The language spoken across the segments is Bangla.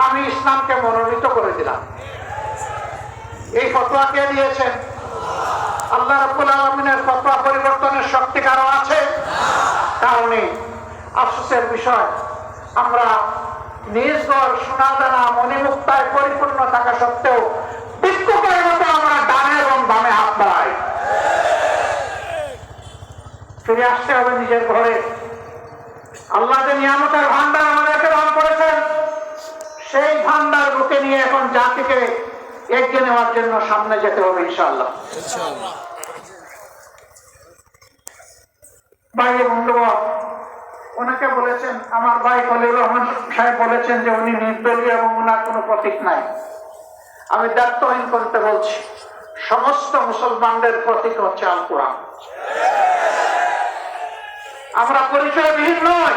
আমি ইসলামকে মনোনীত করে দিলাম। এই ফতোয়া কে দিয়েছেন? আল্লাহ রাব্বুল আলামিনের ফতোয়া পরিবর্তনের শক্তি কারো আছে? কারণে আফসোসের বিষয়, আমরা নিজ ঘর সোনাদানা মণিমুক্তায় পরিপূর্ণ থাকা সত্ত্বেও ভিক্ষুকের মতো আমরা ডানে এবং বামে হাত বাড়াই। ফিরে আসতে হবে নিজের ঘরে। আল্লাহ যে নিয়ামতের ভান্ডার আমাদেরকে দান করেছেন, সেই ভান্ডার বুকে নিয়ে এখন জাতিকে এগিয়ে নেওয়ার জন্য সামনে যেতে হবে ইনশাআল্লাহ। ভাই বন্ধুগণ, ওনাকে বলেছেন, আমার ভাই খলিলুর রহমান সাহেব বলেছেন যে উনি নির্দলীয় এবং ওনার কোনো প্রতীক নাই। আমি দায়িত্বহীন করতে বলছি, সমস্ত মুসলমানদের প্রতীক হচ্ছে আল কোরআন। আমরা পরিচয়বিহীন নয়।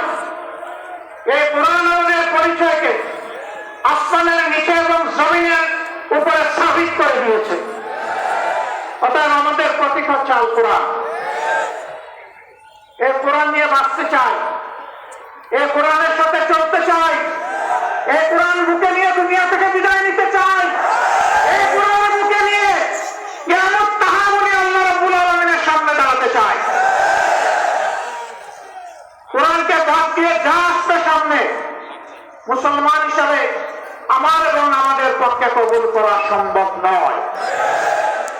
এই কোরআন আমাদের পরিচয়কে আসমানের নিচে এবং জমিনের উপরে সাবিত করে দিয়েছে। অতএব আমাদের প্রতীক হচ্ছে আল কোরআন। এই কোরআন নিয়ে বাঁচতে চাই, এই কোরআনের সাথে চলতে চাই, এই কোরআন বুকে নিয়ে দুনিয়া থেকে বিদায় নিতে চাই, এই কোরআন বুকে নিয়ে কিয়ামত তাহামুনি আল্লাহ রাব্বুল আলামিনের সামনে দাঁড়াতে চাই। কোরআনকে বাদ দিয়ে যা আসবে সামনে, মুসলমান হিসাবে আমার এবং আমাদের পক্ষে কবুল করা সম্ভব নয়।